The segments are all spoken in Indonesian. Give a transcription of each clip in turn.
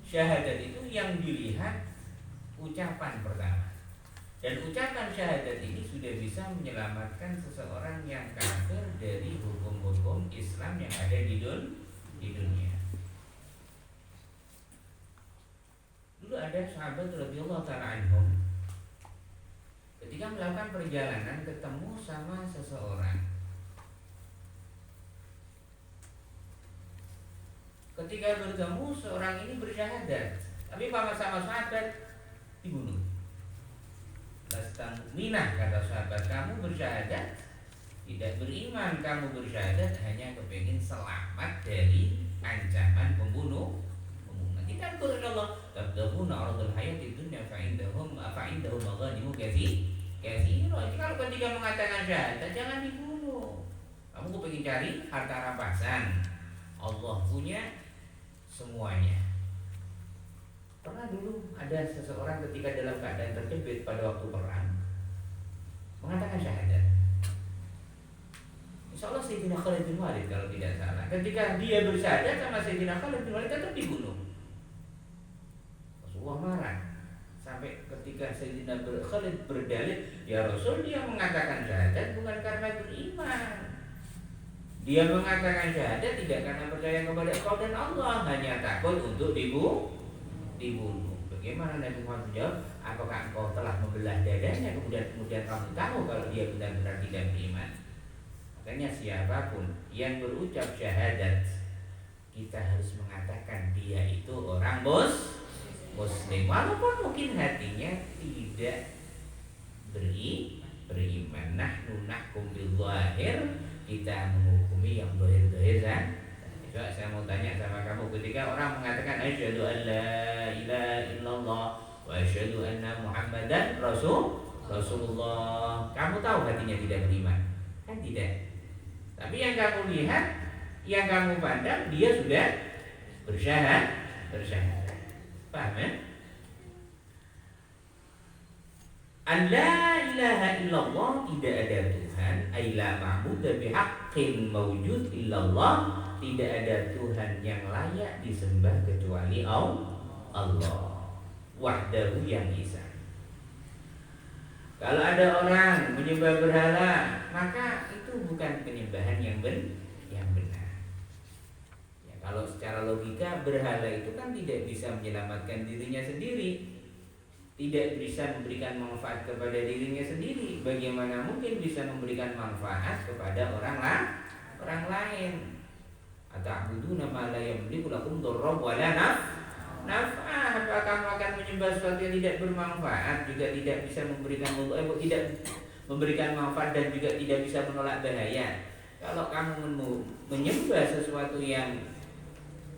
Syahadat itu yang dilihat ucapan pertama. Dan ucapan syahadat ini sudah bisa menyelamatkan seseorang yang kafir dari hukum-hukum Islam yang ada di dunia. Dulu ada sahabat radhiyallahu ta'ala anhum, ketika melakukan perjalanan ketemu sama seseorang. Ketika bertemu, seorang ini bersyahadat, tapi sama sahabat dibunuh. Lasta mu'minah, kata sahabat, kamu bersyahadat, tidak beriman, kamu bersyahadat hanya kepingin selamat dari ancaman pembunuh. Kita turun Allah, tabdahuna aradul hayati dunya fa'indahum maghanimu katsira. Kalau ketika mengatakan syahadat jangan dibunuh. Kamu kepingin cari harta rampasan. Allah punya semuanya. Pernah dulu ada seseorang ketika dalam keadaan terjepit pada waktu perang mengatakan syahadat. Insya Allah Sayyidina Khalid bin Walid kalau tidak salah, ketika dia bersyahadat sama Sayyidina Khalid bin Walid tetap dibunuh. Rasulullah marah sampai ketika Sayyidina Khalid berdalil, ya Rasul, dia mengatakan syahadat bukan karena beriman. Dia mengatakan syahadat tidak karena percaya kepada Engkau dan Allah, hanya takut untuk dibunuh. Bagaimana Nabi Muhammad menjawab? Apakah engkau telah membelah dadanya kemudian kamu tahu kalau dia benar-benar tidak beriman? Makanya siapapun yang berucap syahadat, kita harus mengatakan dia itu orang muslim, walaupun mungkin hatinya tidak beriman. Nahnu nahkum bil zahir, kita menghukumi yang zahir-zahir kan. Coba saya mau tanya sama kamu, ketika orang mengatakan asyhadu an la ilaha illallah wa asyhadu anna muhammadan rasulullah, kamu tahu hatinya tidak beriman? Kan tidak. Tapi yang kamu lihat, yang kamu pandang, dia sudah bersyahadat. Paham ya? An la ilaha illallah, tidak ada Tuhan, ay la ma'budu bihaqqin mawjud illallah, tidak ada Tuhan yang layak disembah kecuali Allah wahdahu yang esa. Kalau ada orang menyembah berhala, maka itu bukan penyembahan yang benar. Ya, kalau secara logika berhala itu kan tidak bisa menyelamatkan dirinya sendiri, tidak bisa memberikan manfaat kepada dirinya sendiri. Bagaimana mungkin bisa memberikan manfaat kepada orang lain? Ata'buduna ma la yamliku lakum darran wa la naf'ah. Apakah kamu akan menyembah sesuatu yang tidak bermanfaat, juga tidak bisa memberikan tidak memberikan manfaat dan juga tidak bisa menolak bahaya? Kalau kamu menyembah sesuatu yang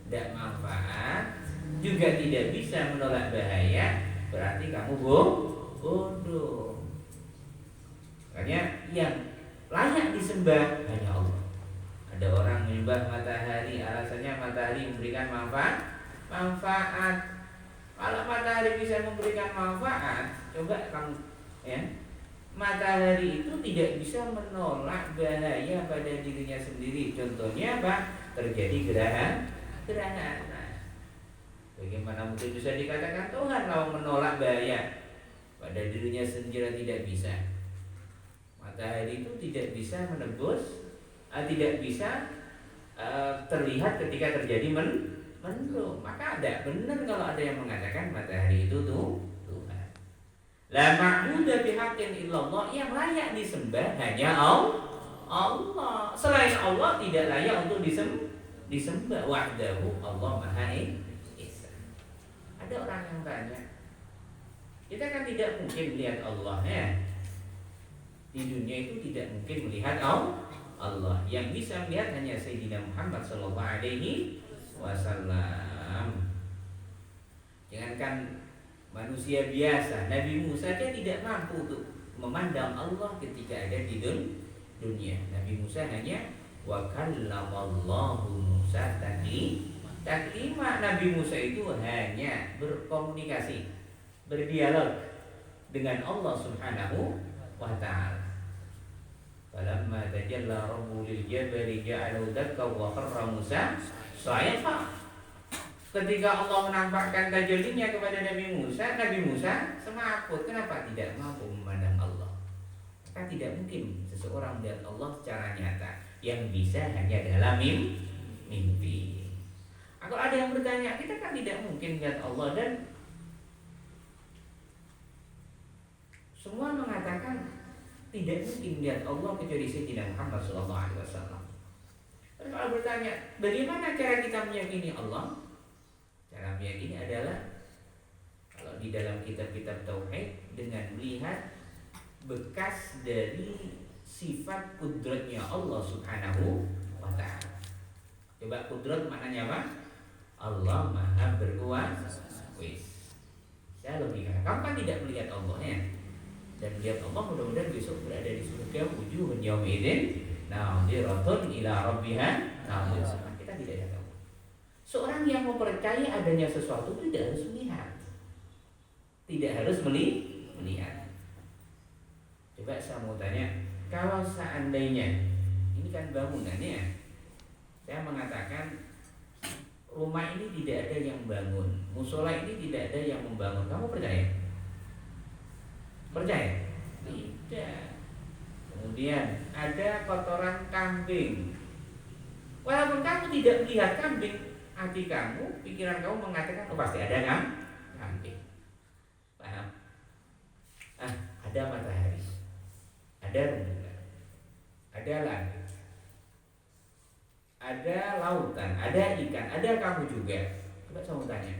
tidak manfaat, juga tidak bisa menolak bahaya, berarti kamu bodoh. Makanya yang layak disembah hanya Allah. Ada orang menyembah matahari, alasannya matahari memberikan manfaat. Kalau matahari bisa memberikan manfaat, coba kamu ya, matahari itu tidak bisa menolak bahaya pada dirinya sendiri. Contohnya apa? Terjadi gerhana. Bagaimana mungkin bisa dikatakan Tuhan kalau menolak bahaya pada dirinya sendiri? Tidak bisa. Matahari itu tidak bisa menebus, tidak bisa terlihat ketika terjadi mendung. Maka ada benar kalau ada yang mengatakan matahari itu Tuhan. La ma'budu bihaqqin illallah, yang layak disembah hanya Allah. Selain Allah tidak layak untuk disembah. Wahdahu, Allah Maha Esa. Ada orang yang tanya, kita kan tidak mungkin melihat Allah ya. Di dunia itu tidak mungkin melihat Allah. Yang bisa melihat hanya Sayyidina Muhammad sallallahu alaihi wasallam. Jangankan manusia biasa, Nabi Musa saja tidak mampu untuk memandang Allah ketika ada di dunia. Nabi Musa hanya wa kallamallahu Musa taklima. Nabi Musa itu hanya berkomunikasi, berdialog dengan Allah Subhanahu wa ta'ala. Falamma tajalla rabbuhu lil jabali ja'alahu dakka wa kharra Musa sa'iqa. Ketika Allah menampakkan tajallinya kepada Nabi Musa semaput. Kenapa? Tidak mampu memandang Allah. Maka tidak mungkin seseorang melihat Allah secara nyata. Yang bisa hanya dalam mimpi. Kalau ada yang bertanya, kita kan tidak mungkin melihat Allah, dan semua mengatakan tidak mungkin melihat Allah kecuali Sayyidina Muhammad SAW. Lalu kalau bertanya, bagaimana cara kita meyakini Allah? Cara meyakini adalah kalau di dalam kitab-kitab tauhid dengan melihat bekas dari sifat kudratnya Allah Subhanahu wa ta'ala. Coba kudrat maknanya apa? Allah Maha berkuasa. Saya logika. Kamu kan tidak melihat Allah ya. Dan melihat Allah mudah-mudahan besok berada di surga, wujuhun yaumidin nadhiratun ila rabbiha nadhirah. Kita tidak lihat Allah. Seorang yang mempercayai adanya sesuatu tidak harus melihat. Tidak harus melihat. Coba saya mau tanya, kalau seandainya ini kan bangunannya, saya mengatakan rumah ini tidak ada yang bangun, musola ini tidak ada yang membangun, kamu percaya? Percaya? Tidak. Kemudian ada kotoran kambing. Walaupun kamu tidak melihat kambing, hati kamu, pikiran kamu mengatakan, oh pasti ada kambing. Paham? Ada matahari, ada rembulan, ada langit, ada lautan, ada ikan, ada kamu juga. Coba saya mau tanya,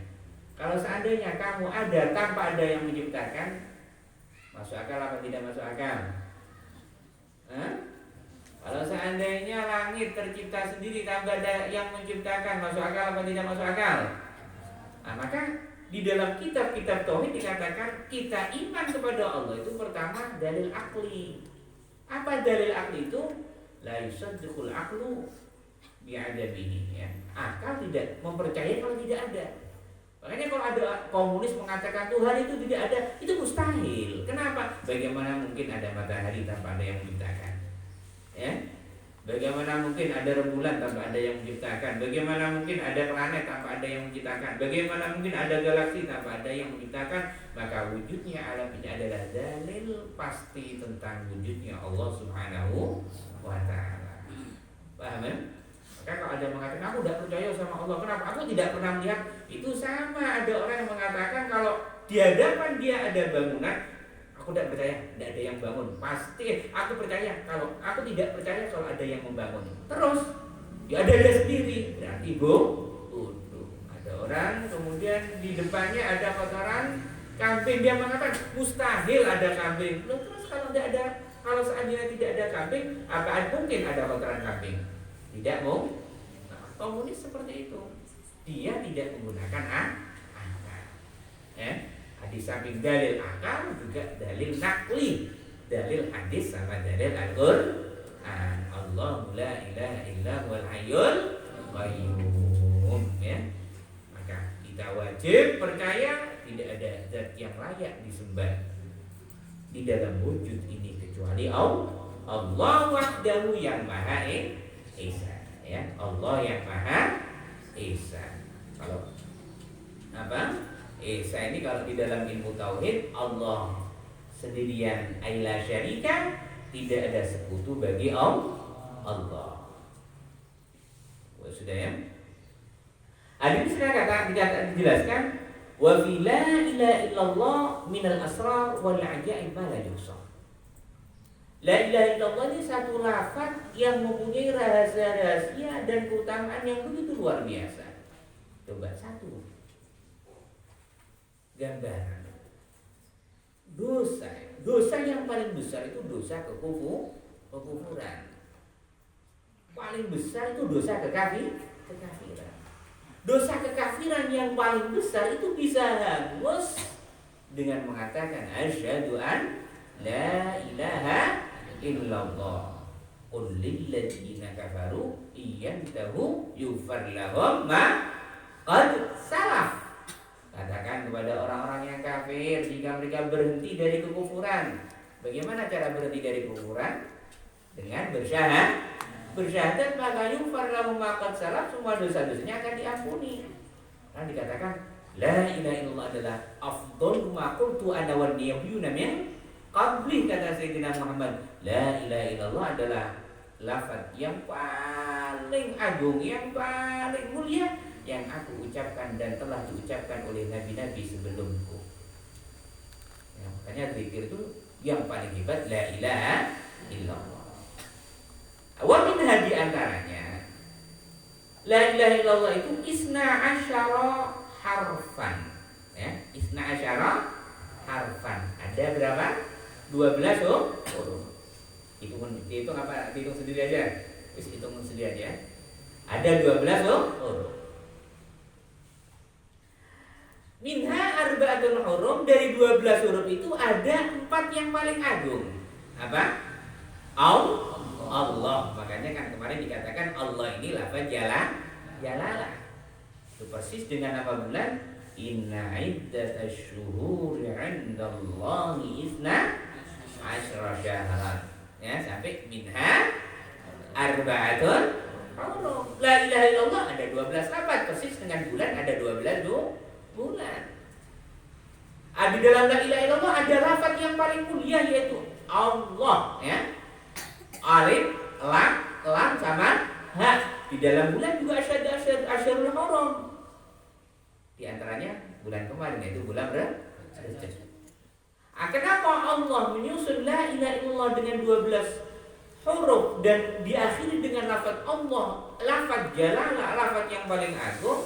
kalau seandainya kamu ada tanpa ada yang menciptakan, masuk akal apa tidak masuk akal? Kalau seandainya langit tercipta sendiri tanpa ada yang menciptakan, masuk akal apa tidak masuk akal? Maka di dalam kitab-kitab tauhid dikatakan kita iman kepada Allah itu pertama dalil akli. Apa dalil akli itu? La yusaddiqul aqlu bi'adamihi, ya. Akal tidak mempercayai kalau tidak ada. Makanya kalau ada komunis mengatakan Tuhan itu tidak ada, itu mustahil. Kenapa? Bagaimana mungkin ada matahari tanpa ada yang menciptakan? Ya? Bagaimana mungkin ada rembulan tanpa ada yang menciptakan? Bagaimana mungkin ada planet tanpa ada yang menciptakan? Bagaimana mungkin ada galaksi tanpa ada yang menciptakan? Maka wujudnya alam ini adalah dalil pasti tentang wujudnya Allah Subhanahu wa ta'ala. Paham ya? Maka kalau ada yang mengatakan aku tidak percaya sama Allah, kenapa? Aku tidak pernah melihat. Itu sama ada orang yang mengatakan kalau di hadapan dia ada bangunan, aku tidak percaya, tidak ada yang bangun. Pasti aku percaya. Kalau aku tidak percaya kalau ada yang membangun. Terus ya ada dia sendiri. Berarti bodoh. Ada orang kemudian di depannya ada kotoran kambing, dia mengatakan mustahil ada kambing. Loh, terus kalau tidak ada, kalau seandainya tidak ada kambing, apa mungkin ada kotoran kambing? Tidak mau. Komunis seperti itu. Dia tidak menggunakan akal. Di samping dalil akal juga dalil nakli, dalil hadis sama dalil Al-Qur'an. Allahu la ilaha illa huwal hayyul qayyum, ya. Maka kita wajib percaya tidak ada zat yang layak disembah di dalam wujud ini kecuali Allah wahdahu yang maha esa, ya. Allah yang maha esa. Kalau apa? Esa ini kalau di dalam ilmu tauhid, Allah sendirian, la syarika, tidak ada sekutu bagi Allah. Sudah ya? Ada di sana kata dijelaskan, wa fi la ilaha illallah minal asrar wal ajaib ma la yuhsa. La ilaha illallah ini satu lafaz yang mempunyai rahasia-rahasia dan keutamaan yang begitu luar biasa. Coba satu gambaran dosa yang paling besar itu dosa kekufuran. Paling besar itu dosa kekafiran. Dosa kekafiran yang paling besar itu bisa hangus dengan mengatakan asyhadu an la ilaha illallah. Qul lil ladzina kafaru iyantahu yufar lahum ma qad salaf. Katakan kepada orang-orang yang kafir jika mereka berhenti dari kekufuran. Bagaimana cara berhenti dari kekufuran? Dengan bersyahadat, maka yufar lahum ma qad salaf, semua dosa-dosanya akan diampuni. Karena dikatakan la ilaha illallah adalah afdhalu ma qultu ana wan nabiyyuna min qabli, kata Sayyidina Muhammad. La ilaha illallah adalah lafaz yang paling agung, yang paling mulia yang aku ucapkan dan telah diucapkan oleh nabi-nabi sebelumku. Ya, makanya zikir itu yang paling hebat la ilaha illallah. Wa minha di antaranya la ilaha illallah itu isna asyara harfan. Ya, isna asyara harfan. Ada berapa? 12 huruf. Hitung apa? Hitung sendiri aja. Wis hitung sendiri aja. Ada 12 huruf. Minha arba'atun huruf, dari 12 huruf itu ada 4 yang paling agung. Apa? Allah. Makanya kan kemarin dikatakan Allah ini lafaz jalalah. Itu persis dengan apa bulan? Inna iddatash syuhuri 'indallahi isna asyara syahran. Ya, sampai minha arba'atun huruf. La ilaha illallah ada 12 lafaz, persis dengan bulan ada 12 bulan. Di dalam la ilaha illallah ada lafaz yang paling mulia yaitu Allah, ya. Alif, lam sama ha. Di dalam bulan juga asyarul haram. Di antaranya bulan kemarin yaitu bulan Rajab. Kenapa Allah menyusun la ilaha illallah dengan 12 huruf dan diakhiri dengan lafaz Allah, lafaz jalalah, lafaz yang paling agung?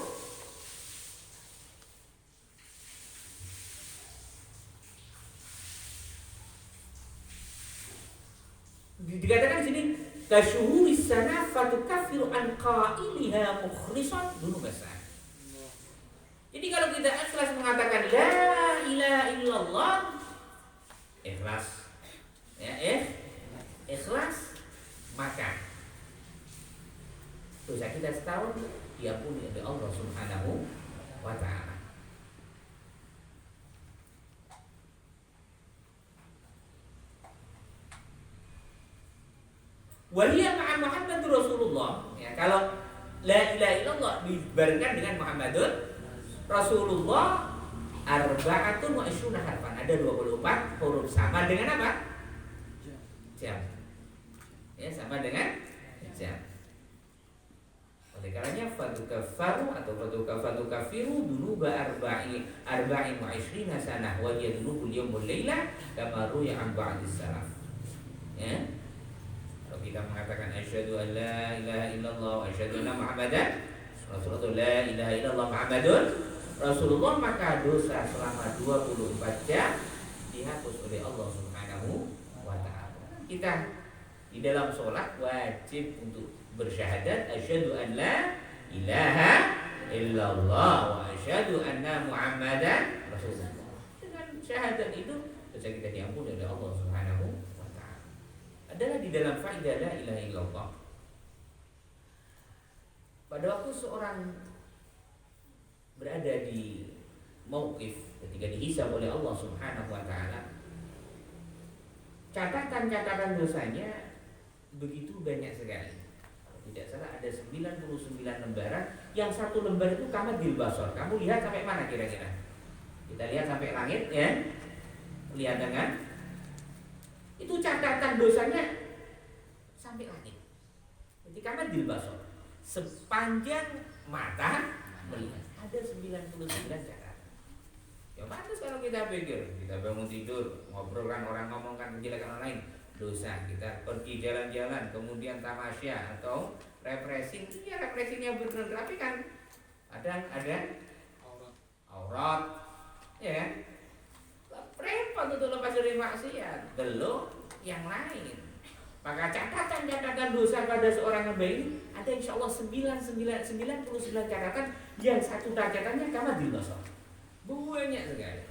Dikatakan di sini kasyuhuri sana fatukaffiru an qailiha mukhlishan dunubasa. Jadi kalau kita ikhlas mengatakan la ilaha illallah, ikhlas, ya, ikhlas, maka dosa kita setahun diampuni oleh Allah Subhanahu wa ta'ala. Waliya ma'a Muhammadur Rasulullah. Ya, kalau la ilaha illallah dibarengkan dengan Muhammadur Rasulullah, arba'atun wa ishruna harfan, ada 24 huruf, sama dengan apa? Jam. Ya, sama dengan jam. Oleh karenanya fatukaffaru atau fatukaffiru dunuba arba'in wa ishrina sanah wa hiya dunubul yawmul laila kama ruya an ba'dis salaf. Ya. Kalau kita mengatakan asyhadu an la ilaha illallah wa asyhadu anna Muhammadan Rasulullah, la ilaha illallah Muhammadun Rasulullah, maka dosa selama 24 jam dihapus oleh Allah Subhanahu wa ta'ala. Kita di dalam sholat wajib untuk bersyahadat asyhadu an la ilaha illallah wa asyhadu anna Muhammadan Rasulullah. Dengan syahadat itu dosa kita diampuni oleh Allah Subhanahu wa ta'ala. Adalah di dalam faedah la ilaha illallah. Pada waktu seorang berada di mauqif ketika dihisab oleh Allah Subhanahu wa ta'ala, catatan-catatan dosanya begitu banyak sekali. Kalau tidak salah ada 99 lembaran, yang satu lembar itu kamadil basar. Kamu lihat sampai mana kira-kira? Kita lihat sampai langit, ya. Lihat dengan itu catatan dosanya sampai langit. Jadi kamadil basar. Sepanjang mata melihat. Ada 99 catatan. Ya pantas kalau kita pikir, kita bangun tidur, ngobrolkan orang, ngomongkan kejelekan orang lain, dosa. Kita pergi jalan-jalan, kemudian tamasya atau refreshing, ya refreshingnya benar, tapi kan ada aurat, ya kan? Repot untuk lepas dari maksiat, belum yang lain. Maka catatan-catatan dosa pada seorang hamba ini ada insya Allah 99 catatan, yang satu catatannya kamadil basar. Banyak sekali.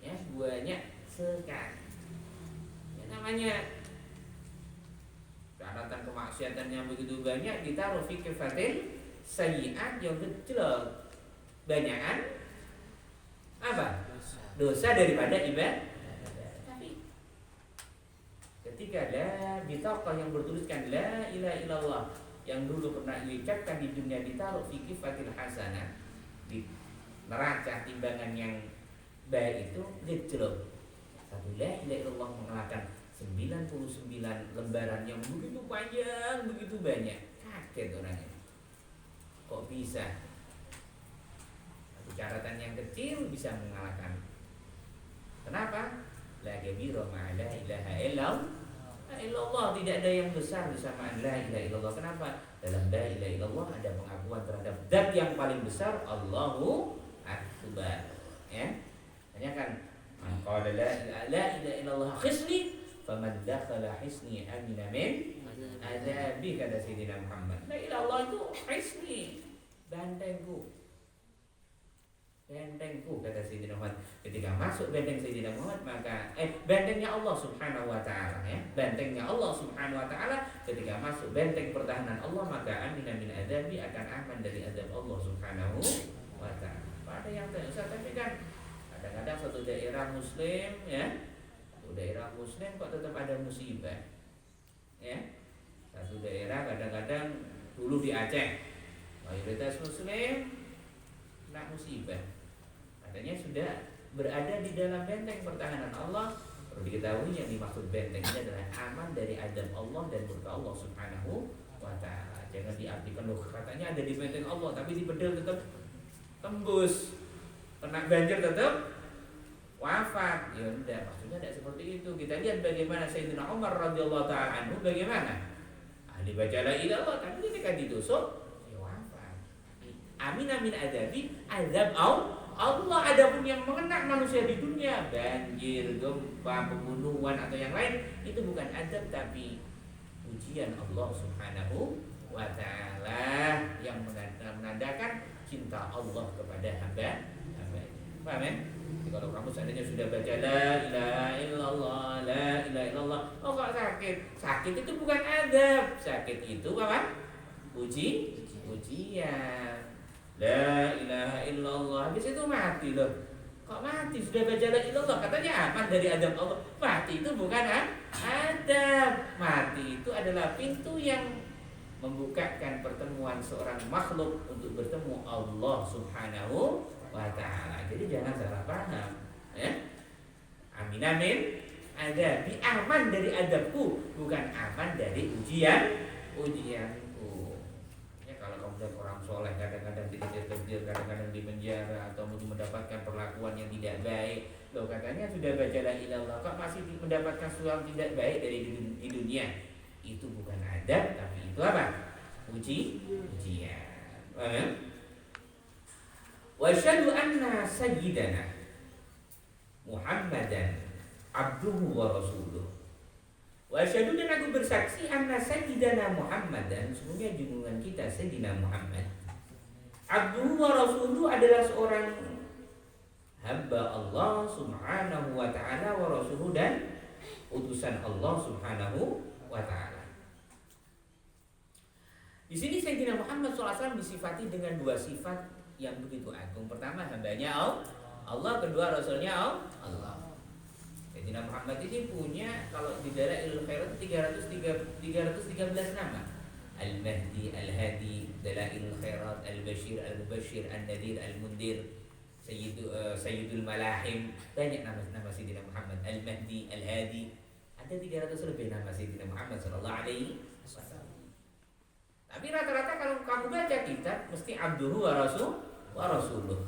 Ya, banyak sekali. Ya, namanya catatan kemaksiatan yang begitu banyak ditaruh fi kifatil sayyi'at yang kecil. Banyakan apa? Dosa daripada ibadah. Ketika la bitaqah yang bertuliskan la ilaha illallah yang dulu pernah diucapkan di dunia ditaruh fi kifatil hasanah, di neraca timbangan yang baik itu gejlok. Satu la ilaha illallah mengalahkan 99 lembaran yang begitu panjang, begitu banyak. Kaget orangnya. Kok bisa? Satu catatan yang kecil bisa mengalahkan. Kenapa? La kabira ma la ilaha illallah. Tidak ada yang besar bersamaan la ilaha illallah. Kenapa? Dalam la ilaha illallah ada pengakuan terhadap zat yang paling besar, Allahu Akbar. Ya. Hanya kan qala la ilaha illallah khisni faman dakhala hisni amina min adabi, kata Sayyidina Muhammad. La ilaha illallah itu hisni, bentengku, kata Sayyidina Muhammad. Ketika masuk benteng Sayyidina Muhammad, maka bentengnya Allah Subhanahu wa taala, ya. Bentengnya Allah Subhanahu wa taala, ketika masuk benteng pertahanan Allah, maka amina min adabi, akan aman dari azab Allah Subhanahu wa taala. Ada yang tapi kan kadang-kadang satu daerah muslim, ya, satu daerah muslim kok tetap ada musibah, ya. Satu daerah kadang-kadang dulu di Aceh mayoritas muslim kena musibah, katanya sudah berada di dalam benteng pertahanan Allah. Perlu diketahui yang dimaksud benteng ini adalah aman dari azab Allah dan murka Allah Subhanahu wa taala. Jangan diartikan loh katanya ada di benteng Allah tapi di bedel tetap tembus, kena banjir tetap wafat. Ya udah, maksudnya tidak seperti itu. Kita lihat bagaimana Sayyidina Umar radhiyallahu taala anhu, bagaimana ahli baca la ilaha, tapi ketika ditusuk ya wafat. Amin amin adabi, azab Allah. Adapun yang mengenai manusia di dunia, banjir, gempa, pembunuhan atau yang lain, itu bukan azab tapi ujian Allah Subhanahu wa taala yang menandakan cinta Allah kepada hamba-hamba. Paham ya? Jadi kalau kamu seandainya sudah baca la ilaha illallah, la ilaha illallah, oh kok sakit? Sakit itu bukan adab. Sakit itu apa? Ujian. La ilaha illallah, habis itu mati loh. Kok mati? Sudah baca la ilaha illallah, katanya aman dari adab Allah. Mati itu bukan adab. Mati itu adalah pintu yang membukakan pertemuan seorang makhluk untuk bertemu Allah Subhanahu wa ta'ala. Jadi jangan salah paham, ya. Amin amin. Ada bi aman dari adabku, bukan aman dari ujianku. Ya, kalau kamu lihat orang soleh kadang-kadang dikejar-kejar, kadang-kadang di penjara atau mendapatkan perlakuan yang tidak baik, loh katanya sudah baca la ilaha illallah kok masih mendapatkan sesuatu tidak baik dari di dunia. Itu bukan adab tapi itu apa? Ujian. Wa asyhadu anna sayyidana Muhammadan abduhu wa rasuluh. Wa asyhadu, dan aku bersaksi, anna sayyidana Muhammadan, sesungguhnya junjungan kita Sayyidina Muhammad, abduhu wa rasuluh, adalah seorang hamba Allah Subhanahu wa ta'ala, wa rasuluh, dan utusan Allah Subhanahu wa ta'ala. Di sini Sayyidina Muhammad SAW disifati dengan dua sifat yang begitu agung. Pertama, hambanya Allah, kedua rasulnya Allah. Sayyidina Muhammad ini punya, kalau di Dalailul Khairat 313 nama. Al-Mahdi, Al-Hadi, Dalailul Khairat, Al-Bashir, Al-Mubashir, Al-Nadir, Al-Mundir, Sayyidul Malahim. Banyak nama Sayyidina Muhammad. Al-Mahdi, Al-Hadi. Ada 300 lebih nama Sayyidina Muhammad sallallahu alaihi wasallam. Tapi rata-rata kalau kamu baca kitab mesti abduhu wa rasuluh.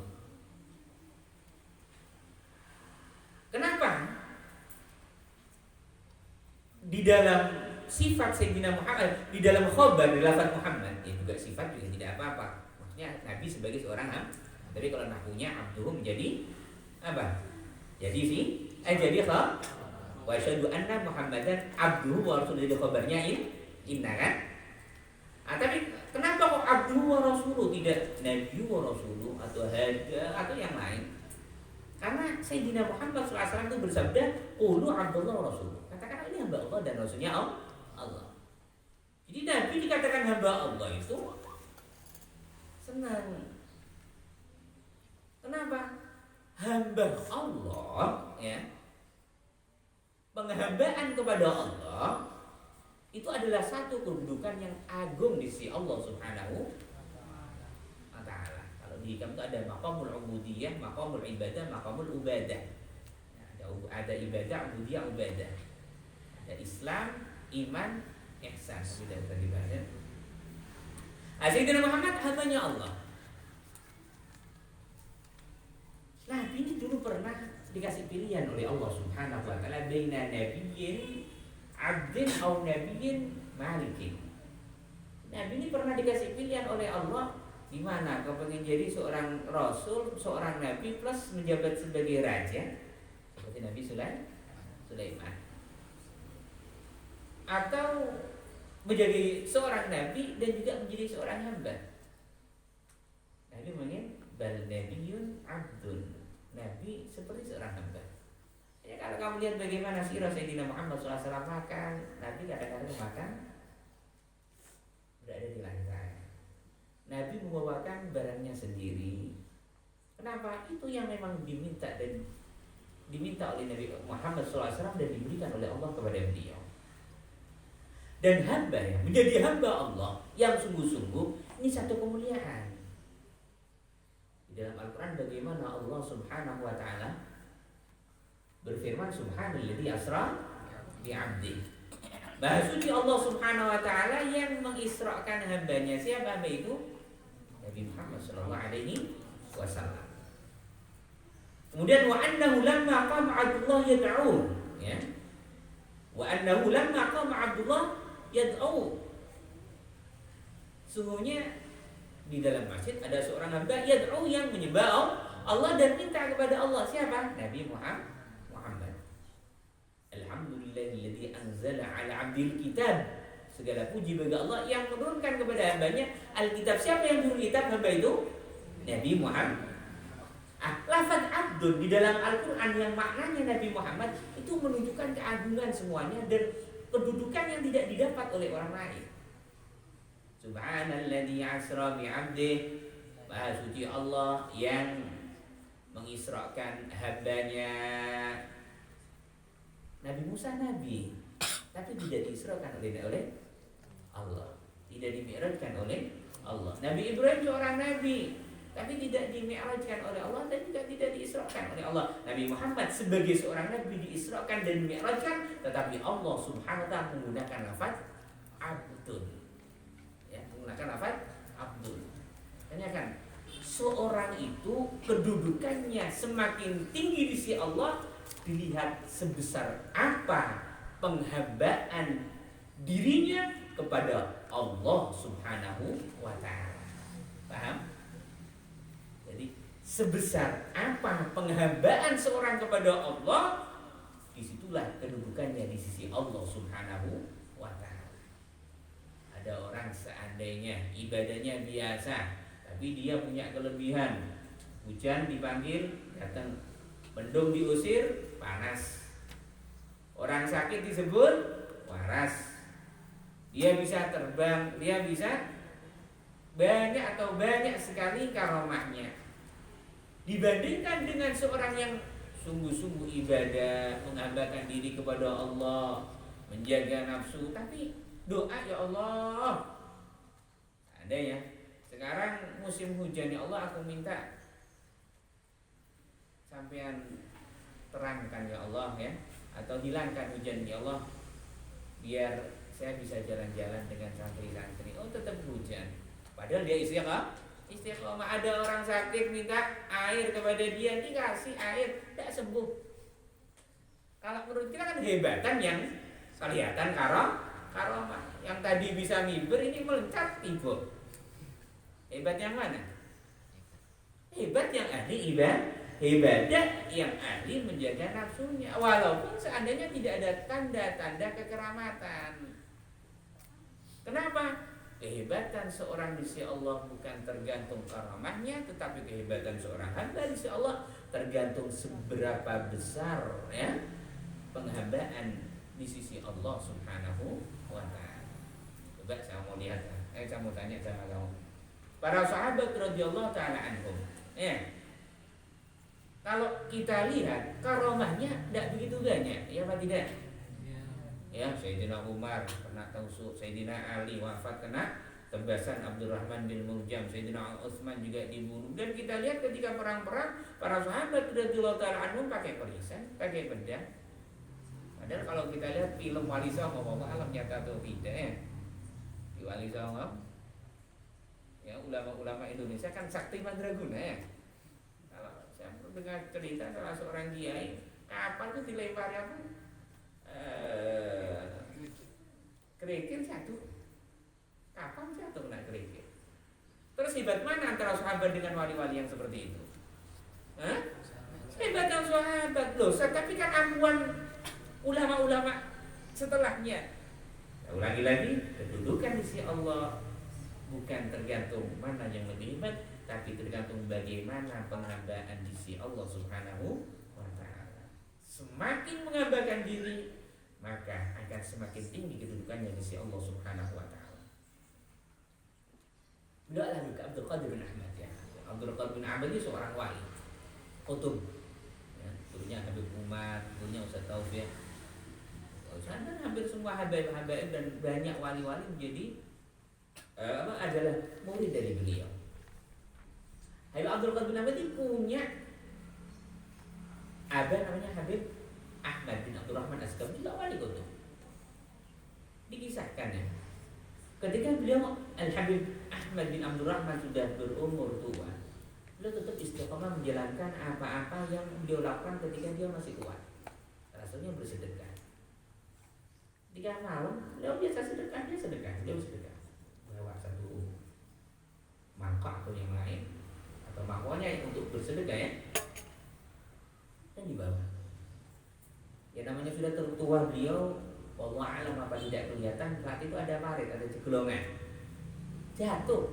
Kenapa? Di dalam sifat Sayyidina Muhammad, di dalam khobar, di lafaz Muhammad, ya juga sifat juga tidak apa-apa. Maksudnya Nabi sebagai seorang hamba. Tapi kalau nahunya abduhu menjadi apa? Jadi wa asyhadu anna Muhammadan abduhu wa rasuluh, di khobarnya inna kan? Tapi kenapa kok abduhu wa rasuluh, tidak nabi wa rasuluh atau hada atau yang lain? Karena Sayyidina Muhammad SAW itu bersabda, qulu abdullah wa rasuluh. Katakan ini hamba Allah dan rasulnya Allah. Jadi Nabi dikatakan hamba Allah itu senang. Kenapa? Hamba Allah, ya. Penghambaan kepada Allah itu adalah satu kedudukan yang agung di sisi Allah Subhanahu wa ta'ala. Kalau hikam itu ada maqamul ubudiyah, maqamul ibadah, maqamul ubadah. Ada ibadah, ubudiyah, ubadah. Ada Islam, iman, ihsan. Sudah tadi bahas. Sayyidina Muhammad hambanya Allah. Nabi ini dulu pernah dikasih pilihan oleh Allah Subhanahu wa taala baina nabiyyin 'abdin aw nabiyyin malikin. Nabi ini pernah dikasih pilihan oleh Allah di mana kau pengen jadi seorang rasul, seorang nabi plus menjabat sebagai raja seperti Nabi Sulaiman. Atau menjadi seorang nabi dan juga menjadi seorang hamba. Nabi mengin bal nabiyyun 'abdun. Nabi seperti seorang hamba. Ya kalau kamu lihat bagaimana sirah Sayyidina Muhammad SAW makan, Nabi kadang-kadang makan berada di lantai. Nabi membawakan barangnya sendiri. Kenapa? Itu yang memang diminta oleh Nabi Muhammad SAW dan diberikan oleh Allah kepada beliau. Dan hamba yang menjadi hamba Allah yang sungguh-sungguh ini satu kemuliaan. Di dalam Al-Quran bagaimana Allah Subhanahu wa ta'ala berfirman subhanalladzi asra bi'abdi. Maha suci Allah Subhanahu wa ta'ala yang mengisrakan hambanya. Siapa hamba itu? Nabi Muhammad sallallahu alaihi wasallam. Kemudian wa annahu lamma qama Abdullah yad'u, ya. Wa annahu lamma qama Abdullah yad'u. Sungguhnya di dalam masjid ada seorang hamba yad'u yang menyembah Allah dan minta kepada Allah. Siapa? Nabi Muhammad. Alhamdulillahilladzi anzala 'ala 'abdil kitab. Segala puji bagi Allah yang menurunkan kepada hambanya Alkitab. Siapa yang turun kitab? Hamba itu Nabi Muhammad. Lafaz abdun di dalam Al-Quran yang maknanya Nabi Muhammad itu menunjukkan keagungan semuanya dan kedudukan yang tidak didapat oleh orang lain. Subhanalladzi asra bi'abdih. Maha suci Allah yang mengisrakan hambanya. Nabi Musa nabi, tapi tidak diisrakan oleh Allah, tidak dimi'rajkan oleh Allah. Nabi Ibrahim seorang nabi, tapi tidak dimi'rajkan oleh Allah dan juga tidak diisrakan oleh Allah. Nabi Muhammad sebagai seorang nabi diisrakan dan dimi'rajkan, tetapi Allah Subhanahu wa ta'ala menggunakan lafaz abdun. Ya, menggunakan lafaz abdun. Tanyakan, seorang itu kedudukannya semakin tinggi di sisi Allah dilihat sebesar apa penghambaan dirinya kepada Allah Subhanahu wa ta'ala. Paham? Jadi sebesar apa penghambaan seorang kepada Allah, disitulah kedudukannya di sisi Allah Subhanahu wa ta'ala. Ada orang seandainya ibadahnya biasa, tapi dia punya kelebihan. Hujan dipanggil datang, mendung diusir panas, orang sakit disebut waras. Dia bisa terbang, dia bisa banyak sekali karomahnya. Dibandingkan dengan seorang yang sungguh-sungguh ibadah, menghambakan diri kepada Allah, menjaga nafsu, tapi doa ya Allah. Ada ya. Sekarang musim hujan ya Allah, aku minta sampean terangkan ya Allah ya, atau hilangkan hujan ya Allah biar saya bisa jalan-jalan dengan santri-santri. Oh tetap hujan, padahal dia istiqomah. Ada orang sakit minta air kepada dia, dikasih air, tidak sembuh. Kalau menurut kita kan hebatan yang kelihatan karomah. Yang tadi bisa mimbar ini meloncat tiba. Hebat yang mana? Hebat yang ahli ibadah yang ahli menjaga nafsunya, walaupun seandainya tidak ada tanda-tanda kekeramatan. Kenapa? Kehebatan seorang di sisi Allah bukan tergantung karamahnya, tetapi kehebatan seorang hamba di sisi Allah tergantung seberapa besar ya penghambaan di sisi Allah Subhanahu wa ta'ala. Coba saya mau lihat, saya mau tanya sama kamu. Para sahabat radhiyallahu ta'ala anhum, ya. Kalau kita lihat karomahnya tidak begitu banyak, ya apa tidak? Ya, Sayyidina Umar kena tusuk, Sayyidina Ali wafat kena tebasan Abdurrahman bin Muljam, Sayyidina Utsman juga dibunuh. Dan kita lihat ketika perang-perang, para sahabat radhiyallahu ta'ala anhum pakai perisan, pakai pedang. Padahal kalau kita lihat film Wali Songo, alam nyata atau tidak ya, di Wali Songo, ya ulama-ulama Indonesia kan sakti mandraguna ya. Kalau saya dengar cerita salah seorang kiai, kapal itu dilempari apa? Kerikil satu, kapal satu kena kerikil. Terus hebat mana antara sahabat dengan wali-wali yang seperti itu? Hah? Hebat yang sahabat loh, tapi kan amuan ulama-ulama setelahnya. Nah, ulangi lagi, kedudukan di sisi Allah bukan tergantung mana yang lebih hebat, tapi tergantung bagaimana penghambaan di sisi Allah Subhanahu wa ta'ala. Semakin menghambakan diri, maka akan semakin tinggi kedudukannya di sisi Allah Subhanahu wa ta'ala. Beliau lagi ke Abdul Qadir bin Ahmad ya. Abdul Qadir bin Ahmad ini seorang wali, kutub. Ya, gurunya Habib Umar, gurunya Ustaz Taufik. Sana hampir semua habaib-habaib dan banyak wali-wali menjadi adalah murid dari beliau. Habib Abdul Qadir bin Ahmad ini punya abah namanya Habib Ahmad bin Abdurrahman Asgaf, juga wali kutub. Dikisahkan ya, ketika beliau Al-Habib Ahmad bin Abdurrahman sudah berumur tua, beliau tetap istiqomah menjalankan apa-apa yang beliau lakukan ketika dia masih kuat. Rasanya bersedekah. Ketika malam, beliau biasa sedekah, beliau sedekah. Bawa satu mangkok atau yang lain, atau mangkoknya untuk bersedekah ya, dan dibawa. Ya namanya sudah tertua beliau, wallahu alam apa tidak kelihatan, saat itu ada parit, ada cegelongan, jatuh